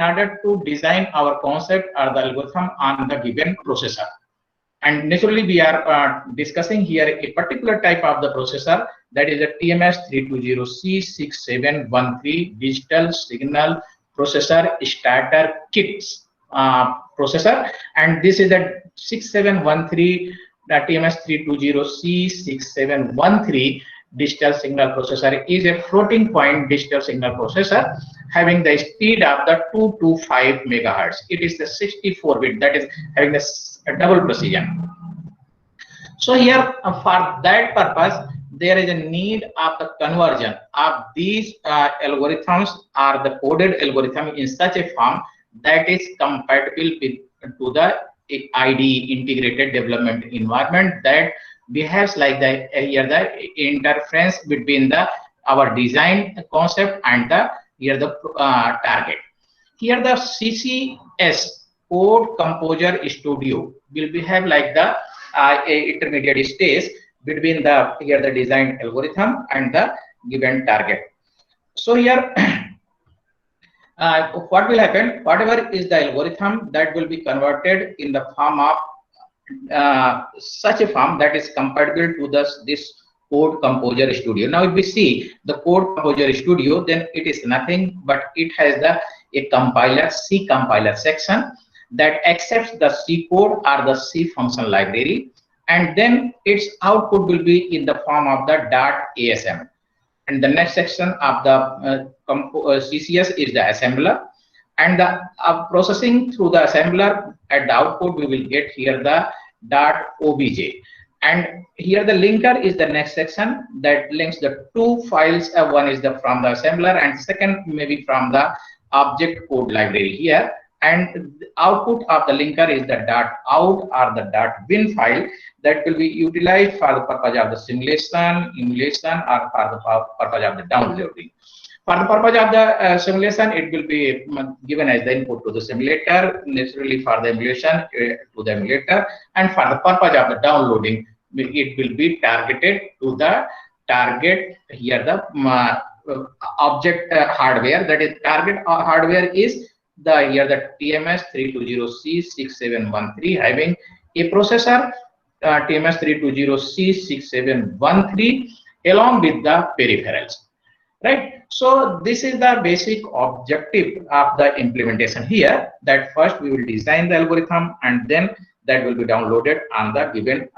order to design our concept or the algorithm on the given processor. And naturally, we are discussing here a particular type of the processor, that is a TMS320C6713 digital signal processor starter kits processor, and this is a 6713 TMS320C6713 digital signal processor is a floating point digital signal processor having the speed of the 225 megahertz. It is the 64-bit, that is having a double precision. So here, for that purpose, there is a need of the conversion of these algorithms or the coded algorithm in such a form that is compatible with to the IDE, integrated development environment, that behaves like the here the interference between the our design concept and the here the target. Here the CCS Code Composer Studio will behave like the intermediate stage between the here the design algorithm and the given target. So here what will happen, whatever is the algorithm, that will be converted in the form of such a form that is compatible to this Code Composer Studio. Now if we see the Code Composer Studio, then it is nothing but it has a compiler, C compiler section that accepts the C code or the C function library, and then its output will be in the form of the .asm. And the next section of the CCS is the assembler, and the processing through the assembler at the output we will get here the .obj, and here the linker is the next section that links the two files. One is from the assembler and second maybe from the object code library here, and the output of the linker is the .out or the .bin file that will be utilized for the purpose of the simulation, emulation, or for the purpose of the downloading. For the purpose of the simulation, it will be given as the input to the simulator, necessarily for the emulation to the emulator, and for the purpose of the downloading, it will be targeted to the target here the object hardware. That is target hardware is the here the TMS320C6713 having a processor TMS320C6713 along with the peripherals, right? So this is the basic objective of the implementation here, that first we will design the algorithm and then that will be downloaded on the given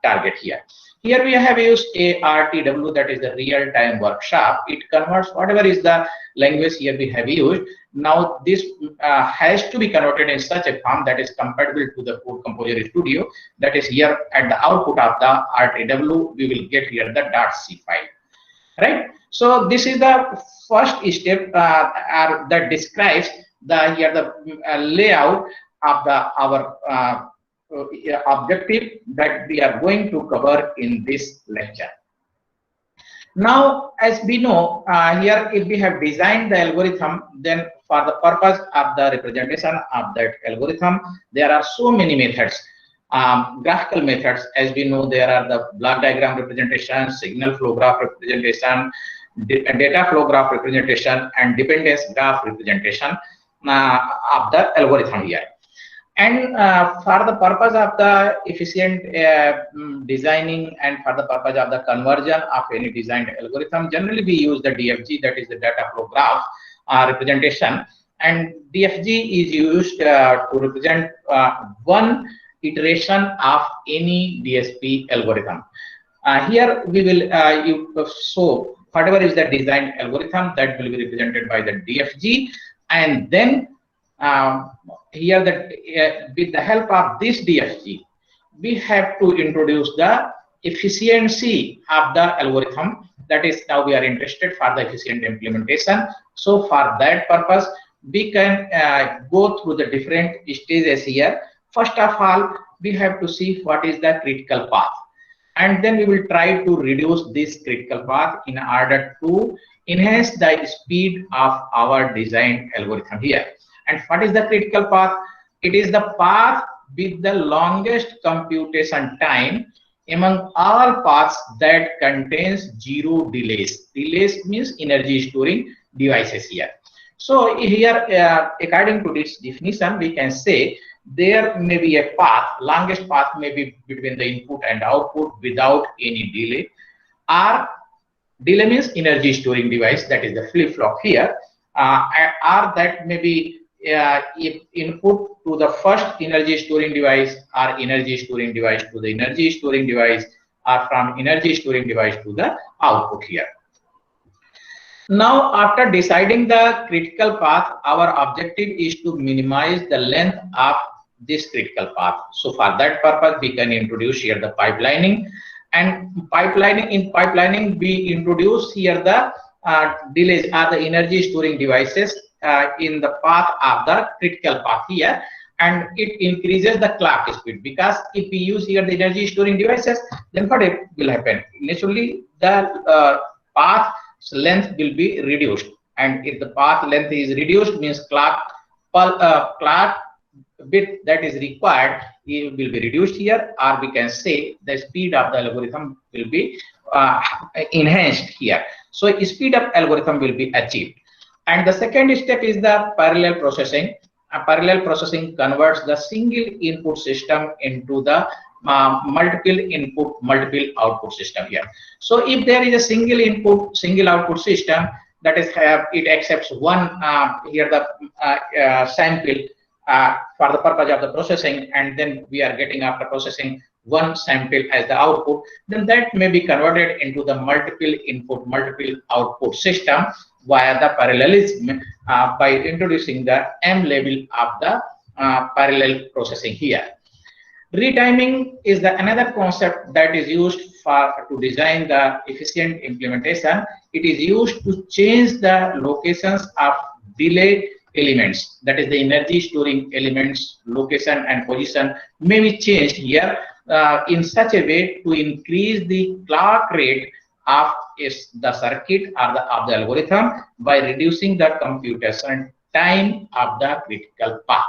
target here. Here we have used a RTW, that is the real-time workshop. It converts whatever is the language here we have used. Now this has to be converted in such a form that is compatible to the Code Composer Studio. That is here at the output of the RTW, we will get here the .c file, right? So this is the first step that describes the here the layout of the our objective that we are going to cover in this lecture. Now, as we know, here if we have designed the algorithm, then for the purpose of the representation of that algorithm, there are so many methods, graphical methods. As we know, there are the block diagram representation, signal flow graph representation, data flow graph representation, and dependence graph representation of the algorithm here. And for the purpose of the efficient designing and for the purpose of the conversion of any designed algorithm, generally we use the DFG, that is the data flow graph representation, and DFG is used to represent one iteration of any DSP algorithm. Here we will show whatever is the designed algorithm that will be represented by the DFG, and then here that with the help of this DFG, we have to introduce the efficiency of the algorithm. That is, now we are interested for the efficient implementation. So for that purpose, we can go through the different stages here. First of all, we have to see what is the critical path, and then we will try to reduce this critical path in order to enhance the speed of our designed algorithm here. And what is the critical path? It is the path with the longest computation time among all paths that contains zero delays. Delays means energy storing devices here. So here, according to this definition, we can say there may be a path, longest path may be between the input and output without any delay, or delay means energy storing device, that is the flip-flop here, or that may be if input to the first energy storing device or energy storing device to the energy storing device, or from energy storing device to the output here. Now, after deciding the critical path, our objective is to minimize the length of this critical path. So for that purpose, we can introduce here the pipelining. And pipelining, we introduce here the delays or the energy storing devices in the path of the critical path here, and it increases the clock speed, because if we use here the energy storing devices, then what will happen? Naturally, the path length will be reduced, and if the path length is reduced, means clock bit that is required, it will be reduced here, or we can say the speed of the algorithm will be enhanced here. So speed of algorithm will be achieved. And the second step is the parallel processing. Parallel processing converts the single input system into the multiple input, multiple output system here. So if there is a single input, single output system, that is it accepts one here the sample for the purpose of the processing, and then we are getting, after processing, one sample as the output, then that may be converted into the multiple input, multiple output system via the parallelism by introducing the M level of the parallel processing here. Retiming is the another concept that is used to design the efficient implementation. It is used to change the locations of delay elements, that is the energy storing elements location and position may be changed here in such a way to increase the clock rate of the circuit or of the algorithm by reducing the computation time of the critical path.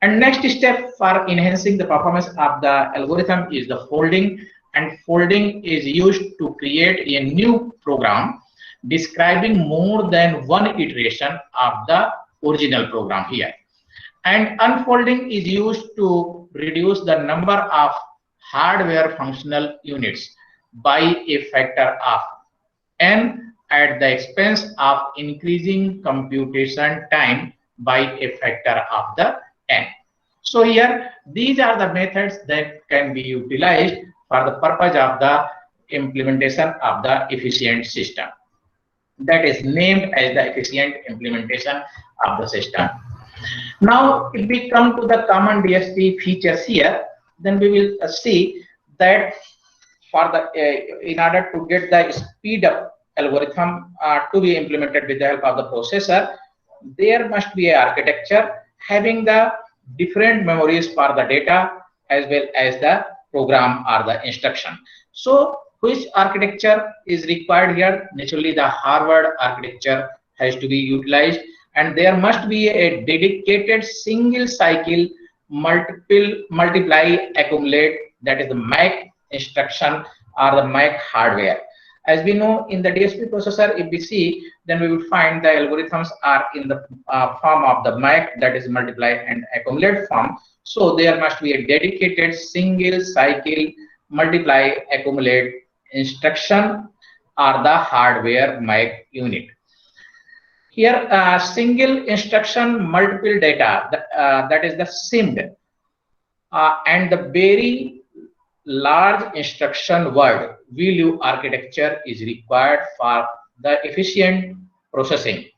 And next step for enhancing the performance of the algorithm is the folding, and folding is used to create a new program describing more than one iteration of the original program here. And unfolding is used to reduce the number of hardware functional units by a factor of n at the expense of increasing computation time by a factor of the n. So here, these are the methods that can be utilized for the purpose of the implementation of the efficient system. That is named as the efficient implementation of the system. Now, if we come to the common DSP features here, then we will see that for the in order to get the speed up algorithm to be implemented with the help of the processor, there must be an architecture having the different memories for the data as well as the program or the instruction. So which architecture is required here? Naturally, the Harvard architecture has to be utilized, and there must be a dedicated single cycle multiply accumulate, that is the MAC instruction or the MAC hardware. As we know, in the DSP processor, if we see, then we will find the algorithms are in the form of the MAC, that is multiply and accumulate form. So there must be a dedicated single cycle multiply accumulate instruction or the hardware MAC unit. Here, single instruction multiple data, that is the SIMD, and the very large instruction word VLU architecture is required for the efficient processing.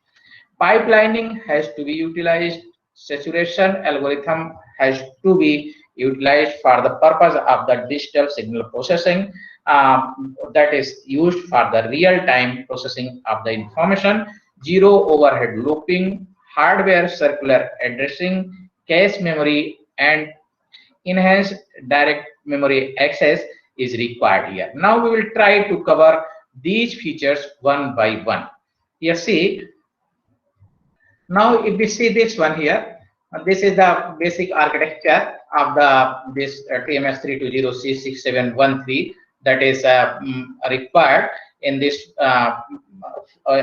Pipelining has to be utilized. Saturation algorithm has to be utilized for the purpose of the digital signal processing that is used for the real-time processing of the information. Zero overhead looping, hardware circular addressing, cache memory, and enhanced direct memory access is required here. Now we will try to cover these features one by one. Here, see. Now, if we see this one here, this is the basic architecture of this TMS320C6713 that is required. in this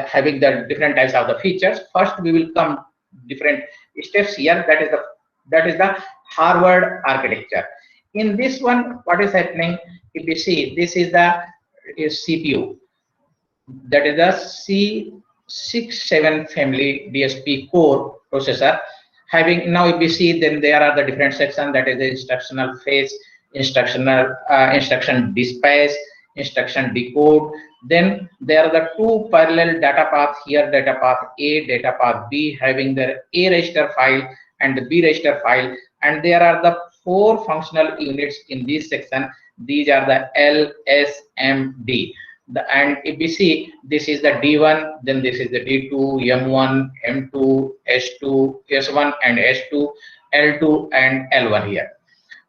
having the different types of the features. First, we will come different steps here. That is the Harvard architecture. In this one, what is happening? If we see, this is the CPU. That is the C67 family DSP core processor. Having now, if we see, then there are the different sections. That is the instructional phase, instruction dispatch, instruction decode. Then there are the two parallel data paths here, data path A, data path B, having the A register file and the B register file. And there are the four functional units in this section. These are the L, S, M, D. And if we see, this is the D1, then this is the D2, M1, M2, S2, S1 and S2, L2 and L1 here.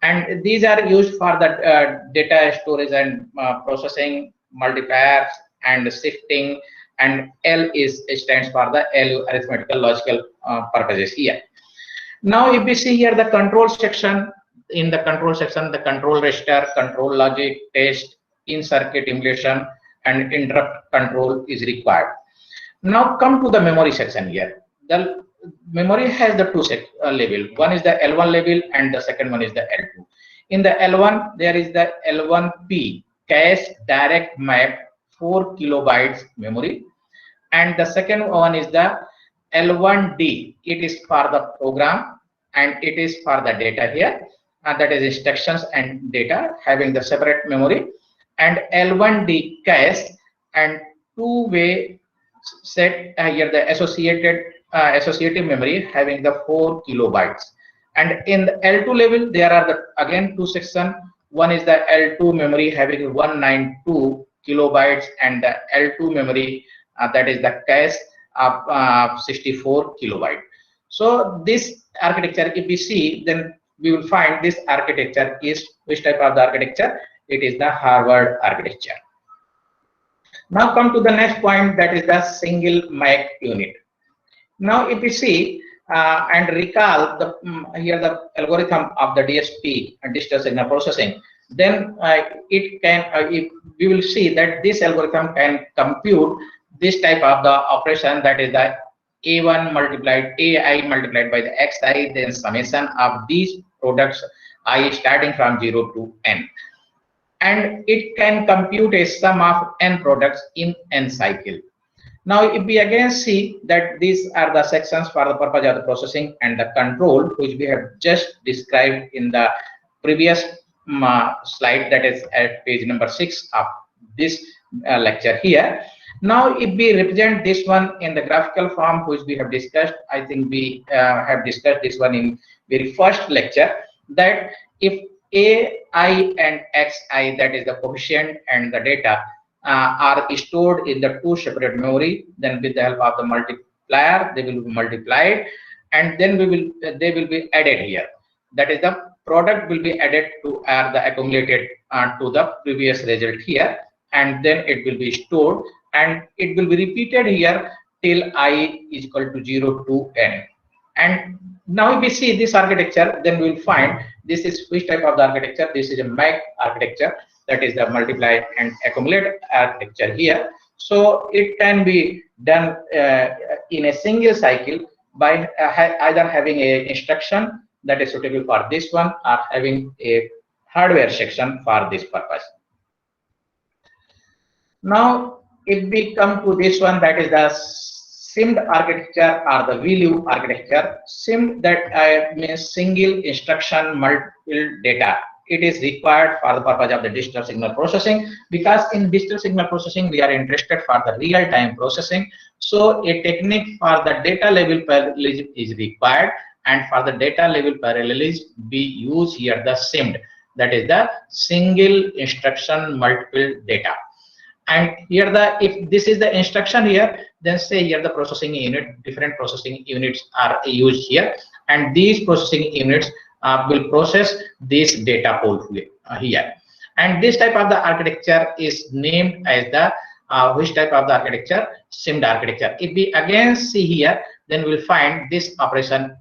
And these are used for the data storage and processing, multipliers and shifting, and L stands for the L arithmetical logical purposes here. Now if we see here the control section, in the control section, the control register, control logic, test, in-circuit emulation and interrupt control is required. Now come to the memory section here. The memory has the two level. One is the L1 level and the second one is the L2. In the L1, there is the L1P, cache direct map 4 kilobytes memory, and the second one is the L1D. It is for the program and it is for the data here, and that is instructions and data having the separate memory, and L1D cache and two-way set here the associative memory having the 4 kilobytes. And in the L2 level, there are the again two sections. One is the L2 memory having 192 kilobytes, and the L2 memory that is the cache of 64 kilobyte. So this architecture, if we see, then we will find this architecture is which type of the architecture? It is the Harvard architecture. Now come to the next point, that is the single MAC unit. Now if we see and recall the here the algorithm of the DSP, digital signal processing, then it can if we will see that this algorithm can compute this type of the operation, that is the A1 multiplied AI multiplied by the Xi, then summation of these products I starting from 0 to n. And it can compute a sum of n products in n cycle. Now if we again see that these are the sections for the purpose of the processing and the control, which we have just described in the previous slide, that is at page number 6 of this lecture here. Now if we represent this one in the graphical form, which we have discussed, I think we have discussed this one in very first lecture, that if AI and Xi, that is the coefficient and the data, are stored in the two separate memory, then with the help of the multiplier they will be multiplied, and then they will be added here. That is the product will be added to the accumulated to the previous result here, and then it will be stored and it will be repeated here till I is equal to 0 to n. And now if we see this architecture, then we will find this is which type of the architecture. This is a MAC architecture, that is the multiply and accumulate architecture here. So it can be done in a single cycle by either having a instruction that is suitable for this one or having a hardware section for this purpose. Now if we come to this one, that is the SIMD architecture or the VLU architecture. SIMD, that means single instruction multiple data. It is required for the purpose of the digital signal processing, because in digital signal processing we are interested for the real-time processing. So a technique for the data level parallelism is required, and for the data level parallelism we use here the SIMD, that is the single instruction multiple data. And here if this is the instruction here, then say here the processing unit, different processing units are used here, and these processing units will process this data whole here. And this type of the architecture is named as the which type of the architecture? SIMD architecture. If we again see here, then we'll find this operation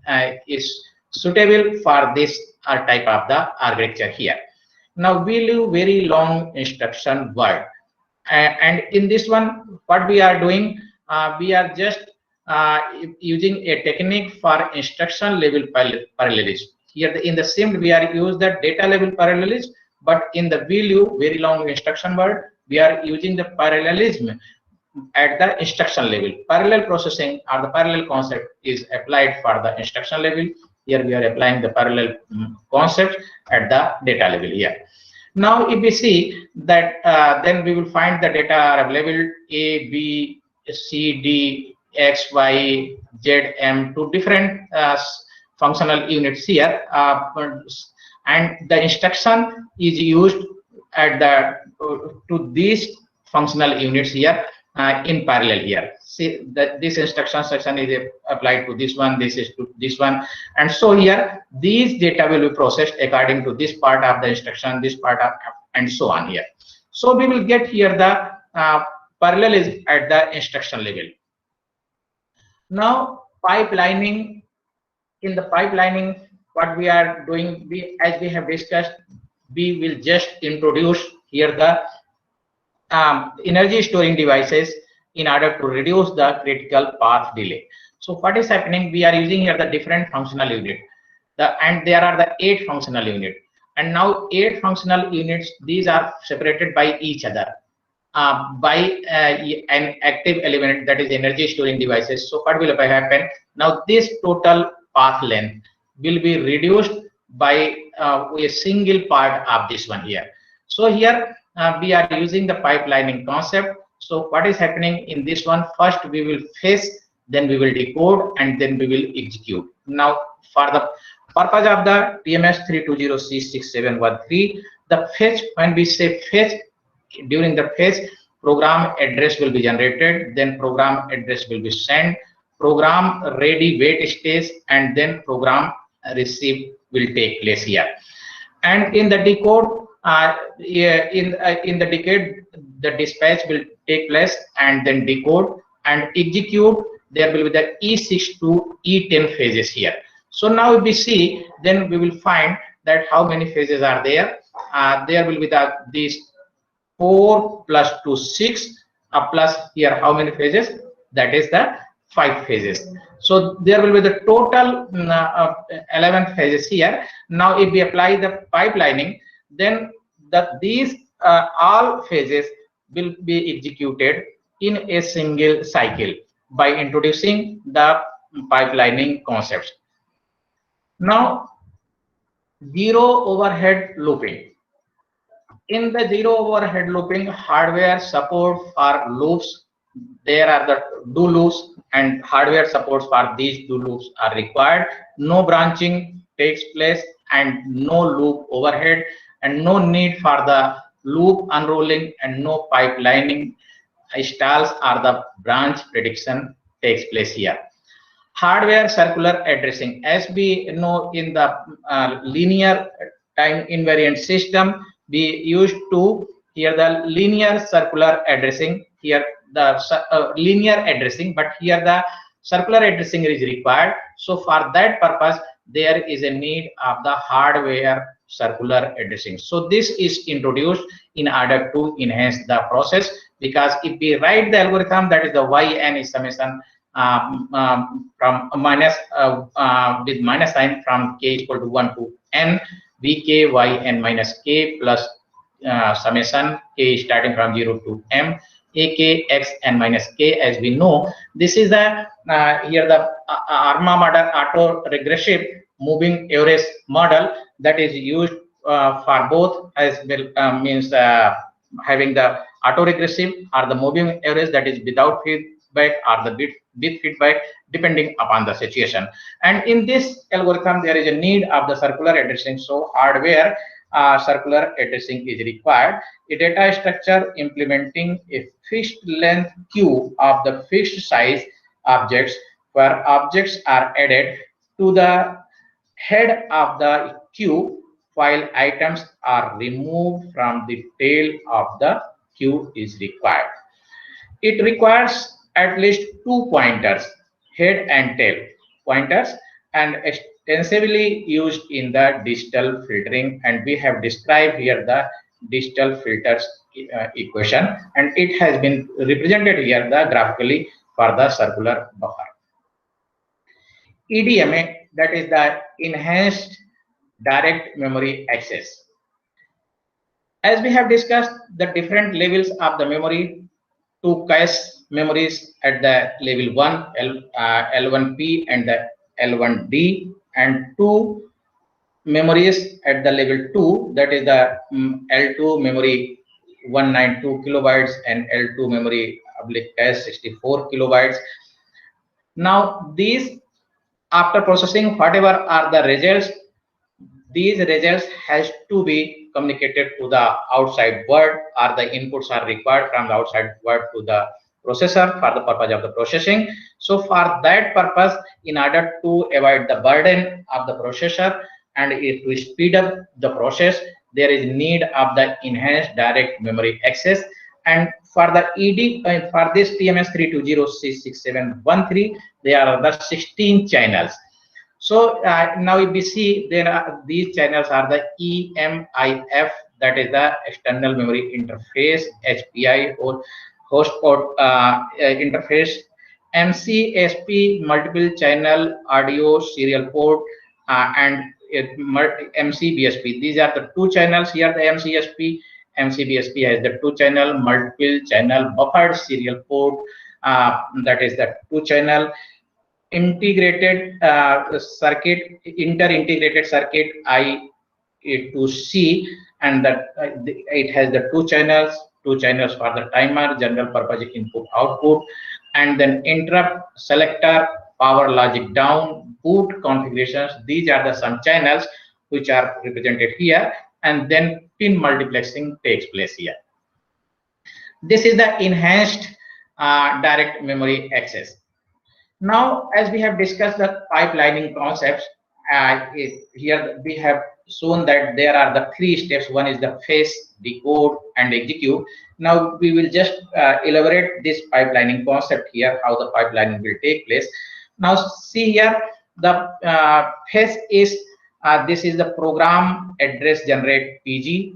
is suitable for this type of the architecture here. Now we'll do very long instruction word, And in this one, what we are doing, we are just using a technique for instruction level parallelism. Here in the SIMD, we are use the data level parallelism, but in the VLU, very long instruction word, we are using the parallelism at the instruction level. Parallel processing or the parallel concept is applied for the instruction level. Here we are applying the parallel concept at the data level here. Now, if we see that, then we will find the data are available A, B, C, D, X, Y, Z, M, to different functional units here, and the instruction is used at the to these functional units here in parallel here. See that this instruction section is applied to this one, this is to this one, and so here these data will be processed according to this part of the instruction, this part of, and so on here. So we will get here the parallelism at the instruction level. Now pipelining. In the pipelining, what we are doing, as we have discussed, we will just introduce here the energy storing devices in order to reduce the critical path delay. So what is happening, we are using here the different functional unit, and there are the 8 functional units, and now 8 functional units, these are separated by each other by an active element, that is energy storing devices. So what will happen, now this total path length will be reduced by a single part of this one here. So here we are using the pipelining concept. So what is happening in this one, first we will fetch, then we will decode, and then we will execute. Now for the purpose of the TMS 320C6713, the fetch, when we say fetch, during the fetch, program address will be generated, then program address will be sent, program ready wait stage, and then program receive will take place here. And in the decode, in the decode, the dispatch will take place, and then decode and execute. There will be the E6 to E10 phases here. So now if we see, then we will find that how many phases are there. There will be these 4 plus 2, 6, plus here how many phases, that is the 5 phases. So there will be the total 11 phases here. Now if we apply the pipelining, then these all phases will be executed in a single cycle by introducing the pipelining concepts. Now zero overhead looping. In the zero overhead looping, hardware support for loops, there are the do loops, and hardware supports for these do loops are required. No branching takes place, and no loop overhead, and no need for the loop unrolling, and no pipelining stalls or the branch prediction takes place here. Hardware circular addressing, as we know, in the linear time invariant system, we used to here the linear circular addressing, here the linear addressing, but here the circular addressing is required. So for that purpose, there is a need of the hardware circular addressing. So this is introduced in order to enhance the process, because if we write the algorithm, that is the yn is summation from minus with minus sign from k equal to 1 to n, vk yn minus k plus summation k starting from 0 to m, ak x n minus k. As we know, this is the here the ARMA model, auto regressive moving average model, that is used for both, as well means having the auto regressive or the moving average, that is without feedback, or the with feedback, depending upon the situation. And in this algorithm, there is a need of the circular addressing. So hardware circular addressing is required. A data structure implementing a fixed length queue of the fixed size objects, where objects are added to the head of the queue while items are removed from the tail of the queue is required. It requires at least 2 pointers, head and tail pointers, and extensively used in the digital filtering. And we have described here the digital filters equation, and it has been represented here the graphically for the circular buffer. EDMA, that is the enhanced direct memory access. As we have discussed the different levels of the memory, two cache memories at the level 1 L1P and the L1D, and two memories at the level 2, that is the L2 memory 192 kilobytes and L2 memory cache 64 kilobytes. Now these, after processing whatever are the results, these results has to be communicated to the outside world, or the inputs are required from the outside world to the processor for the purpose of the processing. So for that purpose, in order to avoid the burden of the processor and to speed up the process, there is need of the enhanced direct memory access. And for the for this TMS320C6713, there are the 16 channels. So now if we see, there are these channels are the EMIF, that is the external memory interface, HPI or host port interface, MCSP multiple channel audio serial port, and MCBSP. These are the two channels here. The MCBSP has the two channel multiple channel buffered serial port, that is the two channel integrated circuit, inter-integrated circuit I2C, and that it has the two channels for the timer, general purpose input output, and then interrupt, selector, power logic down, boot configurations. These are the some channels which are represented here, and then pin multiplexing takes place here. This is the enhanced direct memory access. Now, as we have discussed the pipelining concepts, here we have shown that there are the three steps. One is the fetch, decode, and execute. Now, we will just elaborate this pipelining concept here, how the pipelining will take place. Now, see here, the fetch is, this is the program address generate PG,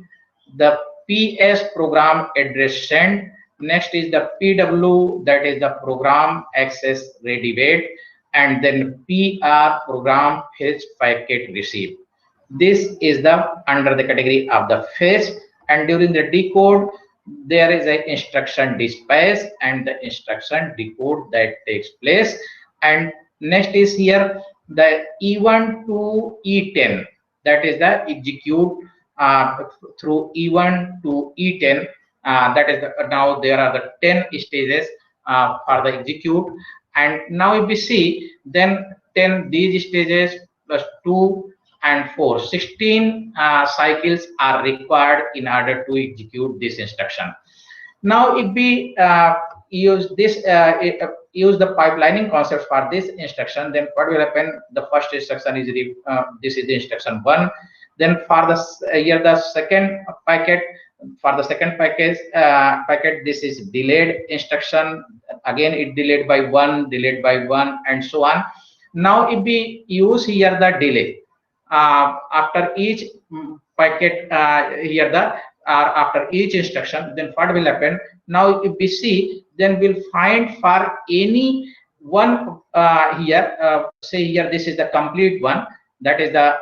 the PS program address send. Next is the PW, that is the program access ready wait, and then PR, program fetch packet receive. This is the under the category of the fetch. And during the decode, there is an instruction dispatch and the instruction decode that takes place. And next is here the E1 to E10, that is the execute through E1 to E10. That is now there are the 10 stages for the execute. And now if we see, then 10 these stages plus 2 and 4, 16 cycles are required in order to execute this instruction. Now if we use this use the pipelining concept for this instruction, then what will happen? The first instruction is this is the instruction 1. Then for the here the second packet, for the second packet, this is delayed instruction. Again, it delayed by 1, and so on. Now, if we use here the delay after each packet here the after each instruction, then what will happen? Now, if we see, then we'll find for any one here, say here this is the complete one, that is the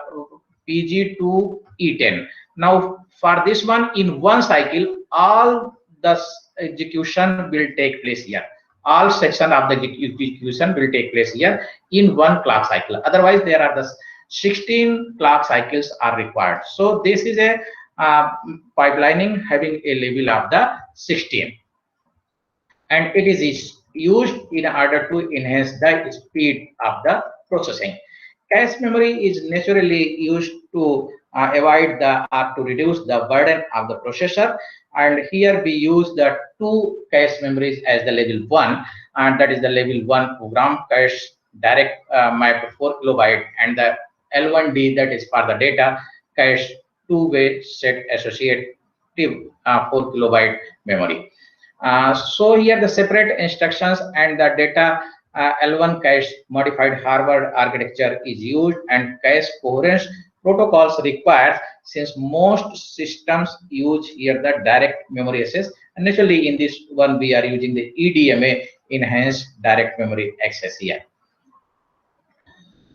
PG to E10. Now, for this one, in one cycle, all the execution will take place here. All section of the execution will take place here in one clock cycle. Otherwise, there are the 16 clock cycles are required. So this is a pipelining having a level of the 16, and it is used in order to enhance the speed of the processing. Cache memory is naturally used to avoid the or to reduce the burden of the processor, and here we use the two cache memories as the level 1, and that is the level 1 program cache direct map to 4 kilobyte, and the L1D, that is for the data cache two-way set associative 4 kilobyte memory. So here the separate instructions and the data L1 cache modified Harvard architecture is used, and cache coherence protocols required, since most systems use here the direct memory access. And naturally, in this one, we are using the EDMA, enhanced direct memory access here.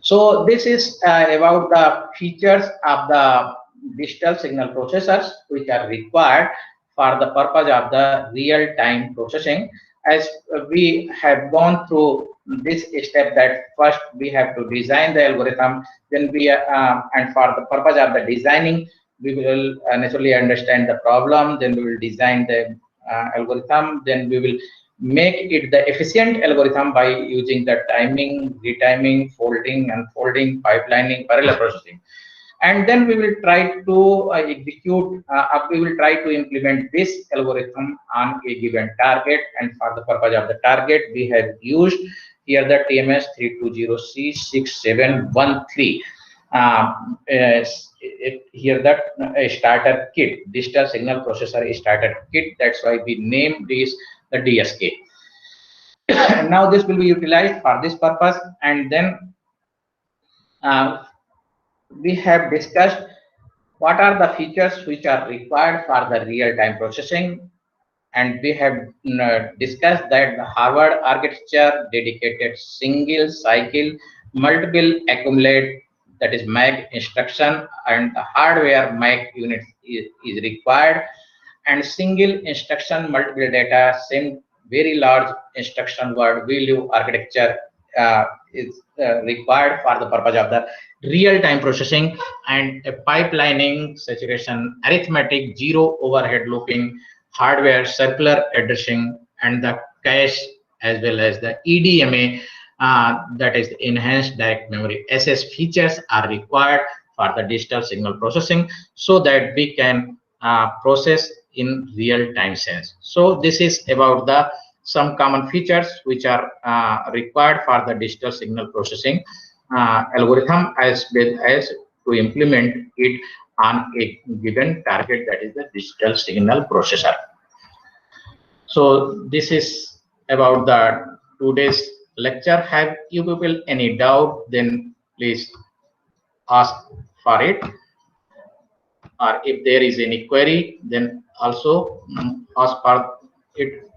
So this is about the features of the digital signal processors which are required for the purpose of the real-time processing. As we have gone through this step, that first we have to design the algorithm, then we and for the purpose of the designing, we will naturally understand the problem, then we will design the algorithm, then we will make it the efficient algorithm by using the timing, retiming, folding, unfolding, pipelining, parallel processing. And then we will try to we will try to implement this algorithm on a given target. And for the purpose of the target, we have used here the TMS 320C6713. Here that starter kit, digital signal processor starter kit. That's why we named this the DSK. Now this will be utilized for this purpose. And then we have discussed what are the features which are required for the real-time processing. And we have discussed that the Harvard architecture dedicated single cycle multiple accumulate, that is MAC instruction, and the hardware MAC unit is required, and single instruction multiple data, same very large instruction word value architecture is required for the purpose of the real-time processing, and a pipelining, saturation, arithmetic, zero overhead looping, hardware circular addressing, and the cache, as well as the EDMA, that is the enhanced direct memory access features are required for the digital signal processing, so that we can process in real-time sense. So this is about the some common features which are required for the digital signal processing algorithm, as well as to implement it on a given target, that is the digital signal processor. So this is about the today's lecture. Have you people any doubt? Then please ask for it, or if there is any query, then also ask for it